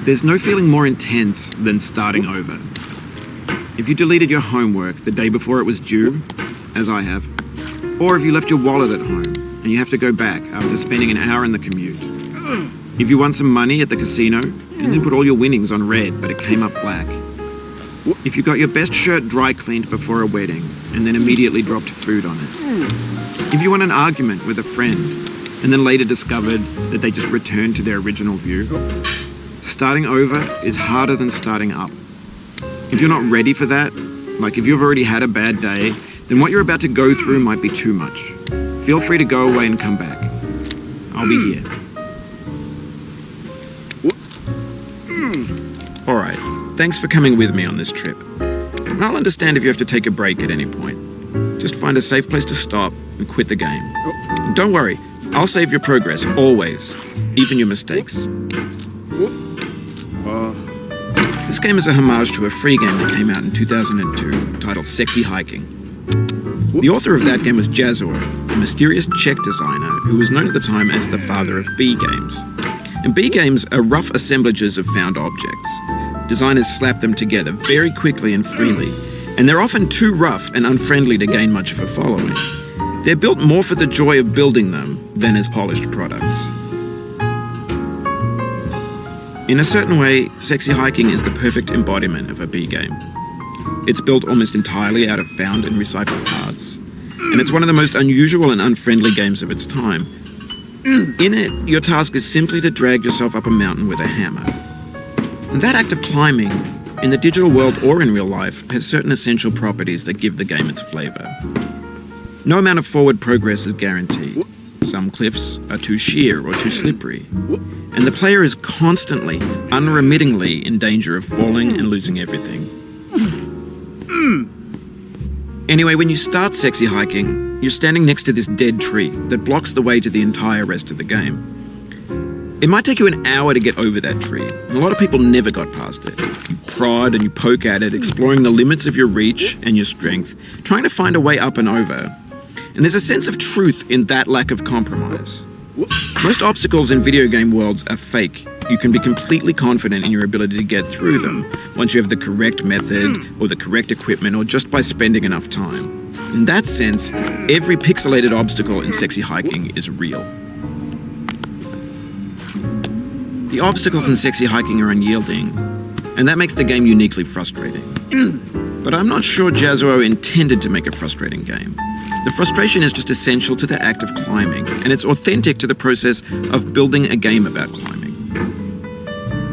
There's no feeling more intense than starting over. If you deleted your homework the day before it was due, as I have, or if you left your wallet at home and you have to go back after spending an hour in the commute. If you won some money at the casino and then put all your winnings on red but it came up black. If you got your best shirt dry cleaned before a wedding and then immediately dropped food on it. If you won an argument with a friend and then later discovered that they just returned to their original view. Starting over is harder than starting up. If you're not ready for that, like if you've already had a bad day, then what you're about to go through might be too much. Feel free to go away and come back. I'll be here. Alright, thanks for coming with me on this trip. I'll understand if you have to take a break at any point. Just find a safe place to stop and quit the game. And don't worry, I'll save your progress, always, even your mistakes. This game is a homage to a free game that came out in 2002, titled Sexy Hiking. The author of that game was Jazzuo, a mysterious Czech designer who was known at the time as the father of B games. And B games are rough assemblages of found objects. Designers slap them together very quickly and freely, and they're often too rough and unfriendly to gain much of a following. They're built more for the joy of building them than as polished products. In a certain way, Sexy Hiking is the perfect embodiment of a B game. It's built almost entirely out of found and recycled parts, and it's one of the most unusual and unfriendly games of its time. In it, your task is simply to drag yourself up a mountain with a hammer. And that act of climbing, in the digital world or in real life, has certain essential properties that give the game its flavor. No amount of forward progress is guaranteed. Some cliffs are too sheer or too slippery, and the player is constantly, unremittingly in danger of falling and losing everything. Anyway, when you start Sexy Hiking, you're standing next to this dead tree that blocks the way to the entire rest of the game. It might take you an hour to get over that tree, and a lot of people never got past it. You prod and you poke at it, exploring the limits of your reach and your strength, trying to find a way up and over. And there's a sense of truth in that lack of compromise. Most obstacles in video game worlds are fake. You can be completely confident in your ability to get through them once you have the correct method or the correct equipment or just by spending enough time. In that sense, every pixelated obstacle in Sexy Hiking is real. The obstacles in Sexy Hiking are unyielding, and that makes the game uniquely frustrating. But I'm not sure Jazzuo intended to make a frustrating game. The frustration is just essential to the act of climbing, and it's authentic to the process of building a game about climbing.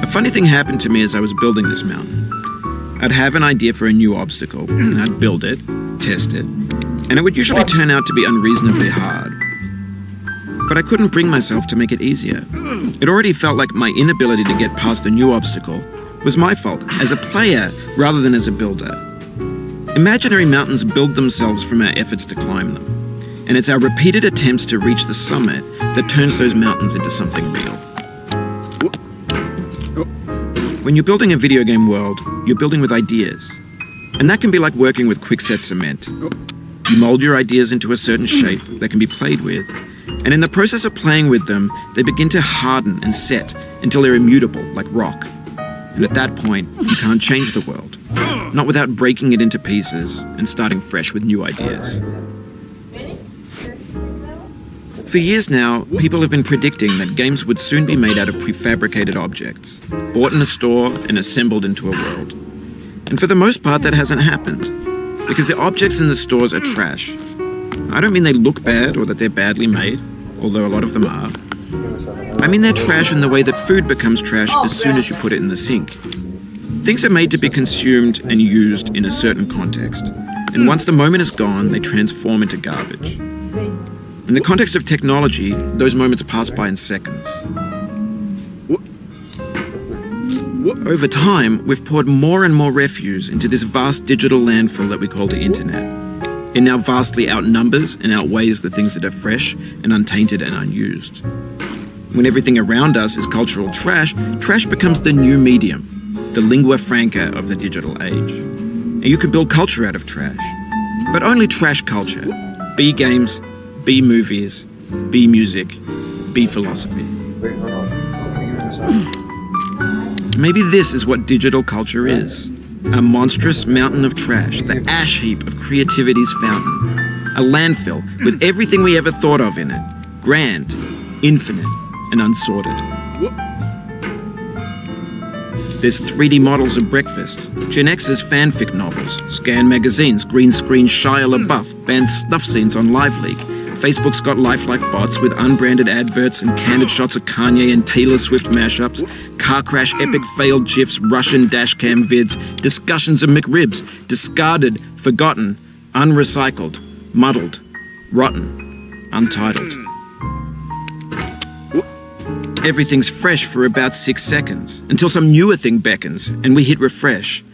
A funny thing happened to me as I was building this mountain. I'd have an idea for a new obstacle, and I'd build it, test it, and it would usually turn out to be unreasonably hard. But I couldn't bring myself to make it easier. It already felt like my inability to get past the new obstacle was my fault as a player rather than as a builder. Imaginary mountains build themselves from our efforts to climb them, and it's our repeated attempts to reach the summit that turns those mountains into something real. When you're building a video game world, you're building with ideas, and that can be like working with quickset cement. You mold your ideas into a certain shape that can be played with, and in the process of playing with them, they begin to harden and set until they're immutable, like rock. And at that point, you can't change the world. Not without breaking it into pieces and starting fresh with new ideas. For years now, people have been predicting that games would soon be made out of prefabricated objects, bought in a store and assembled into a world. And for the most part, that hasn't happened, because the objects in the stores are trash. I don't mean they look bad or that they're badly made, although a lot of them are. I mean they're trash in the way that food becomes trash as soon as you put it in the sink. Things are made to be consumed and used in a certain context, and once the moment is gone, they transform into garbage. In the context of technology, those moments pass by in seconds. Over time, we've poured more and more refuse into this vast digital landfill that we call the internet. It now vastly outnumbers and outweighs the things that are fresh and untainted and unused. When everything around us is cultural trash, trash becomes the new medium. the lingua franca of the digital age. And you can build culture out of trash. But only trash culture. B games, B movies, B music, B philosophy. Maybe this is what digital culture is. A monstrous mountain of trash, the ash heap of creativity's fountain. A landfill with everything we ever thought of in it. Grand, infinite, and unsorted. There's 3D models of breakfast, Gen X's fanfic novels, Scan magazines, green screen Shia LaBeouf, banned snuff scenes on LiveLeak. Facebook's got lifelike bots with unbranded adverts and candid shots of Kanye and Taylor Swift mashups, car crash epic failed GIFs, Russian dashcam vids, discussions of McRibs, discarded, forgotten, unrecycled, muddled, rotten, untitled. Everything's fresh for about 6 seconds, until some newer thing beckons, and we hit refresh.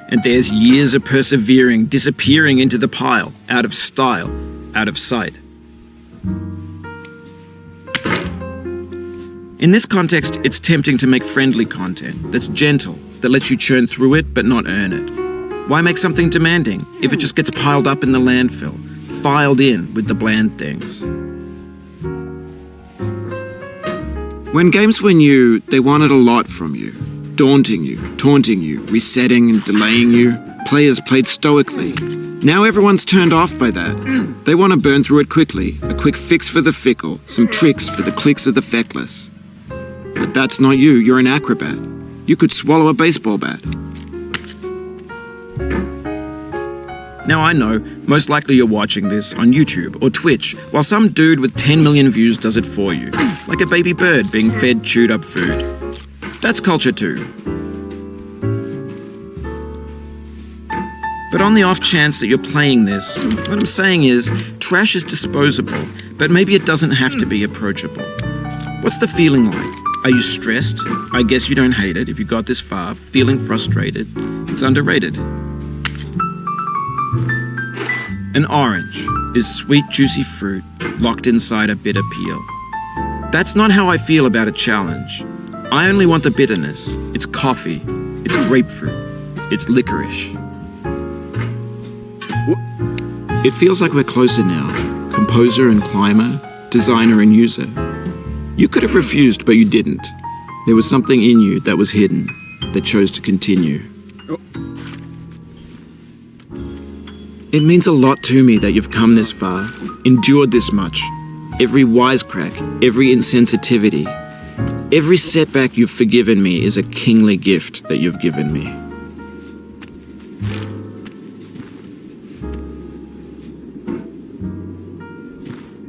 And there's years of persevering, disappearing into the pile, out of style, out of sight. In this context, it's tempting to make friendly content that's gentle, that lets you churn through it but not earn it. Why make something demanding if it just gets piled up in the landfill, filed in with the bland things? When games were new, they wanted a lot from you. Daunting you, taunting you, resetting and delaying you. Players played stoically. Now everyone's turned off by that. They want to burn through it quickly. A quick fix for the fickle. Some tricks for the clicks of the feckless. But that's not you. You're an acrobat. You could swallow a baseball bat. Now I know, most likely you're watching this on YouTube or Twitch, while some dude with 10 million views does it for you, like a baby bird being fed chewed up food. That's culture too. But on the off chance that you're playing this, what I'm saying is, trash is disposable, but maybe it doesn't have to be approachable. What's the feeling like? Are you stressed? I guess you don't hate it if you got this far. Feeling frustrated? It's underrated. An orange is sweet, juicy fruit locked inside a bitter peel. That's not how I feel about a challenge. I only want the bitterness. It's coffee. It's grapefruit. It's licorice. It feels like we're closer now. Composer and climber, designer and user. You could have refused, but you didn't. There was something in you that was hidden, that chose to continue. It means a lot to me that you've come this far, endured this much. Every wisecrack, every insensitivity, every setback you've forgiven me is a kingly gift that you've given me.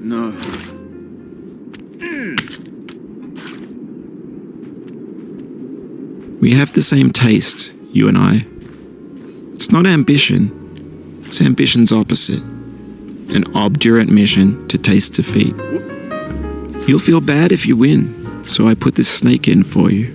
No. We have the same taste, you and I. It's not ambition. It's ambition's opposite. An obdurate mission to taste defeat. You'll feel bad if you win, so I put this snake in for you.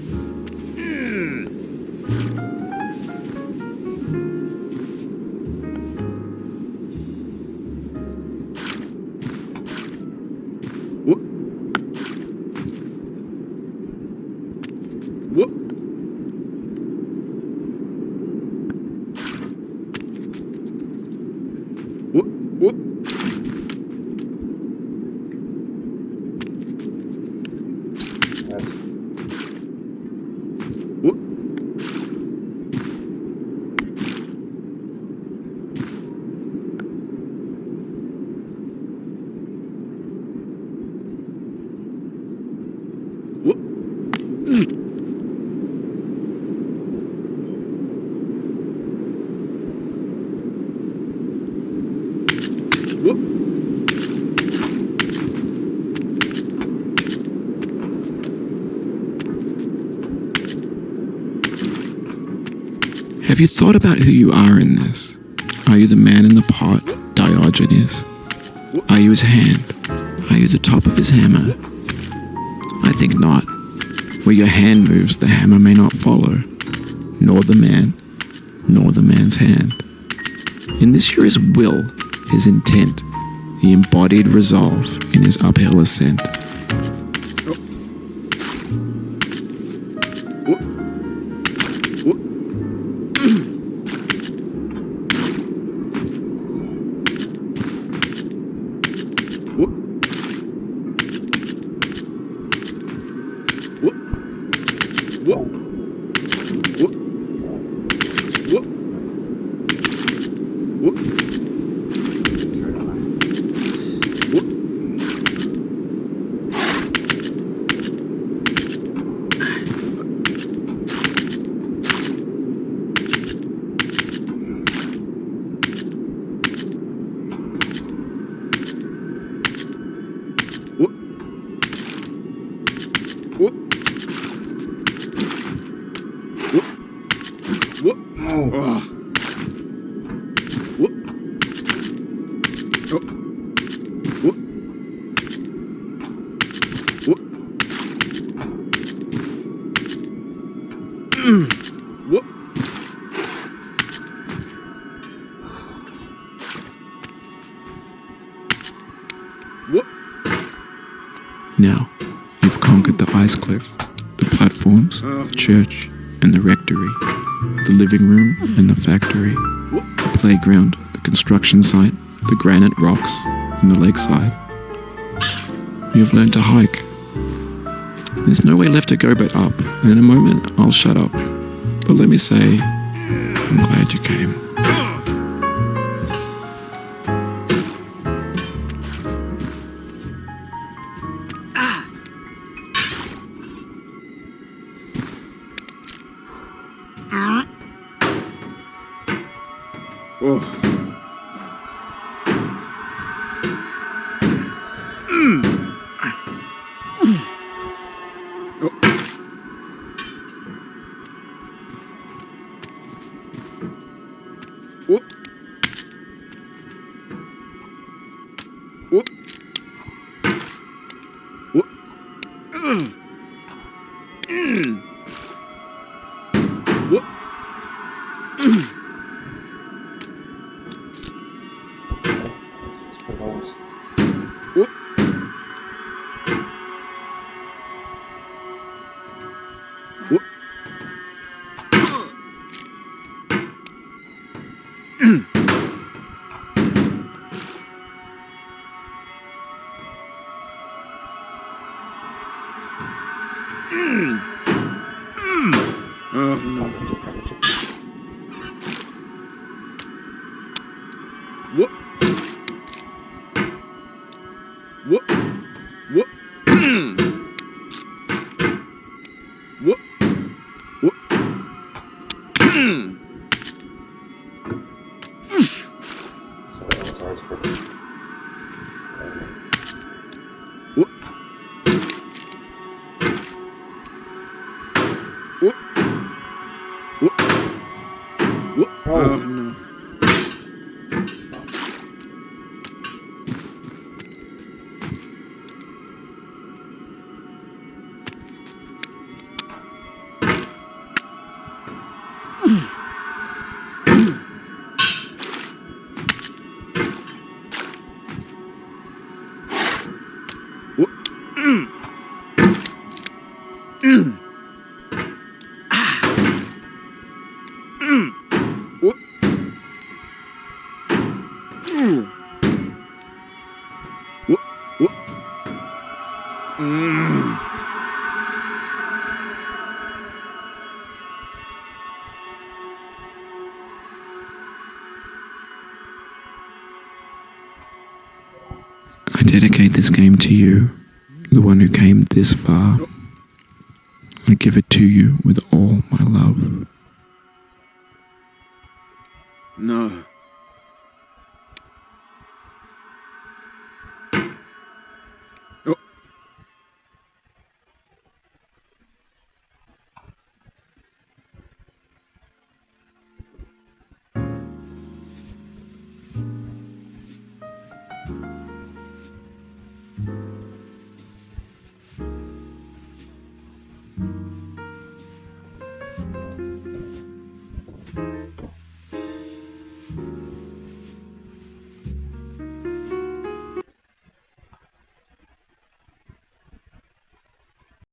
Have you thought about who you are in this? Are you the man in the pot, Diogenes? Are you his hand? Are you the top of his hammer? I think not. Where your hand moves, the hammer may not follow, nor the man, nor the man's hand. In this you're his will, his intent, the embodied resolve in his uphill ascent. Now, you've conquered the ice cliff, the platforms, the church, and the rectory, the living room and the factory, the playground, the construction site, the granite rocks, and the lakeside. You've learned to hike. There's no way left to go but up, and in a moment I'll shut up. But let me say, I'm glad you came. I dedicate this game to you, the one who came this far. I give it to you with all my love. No.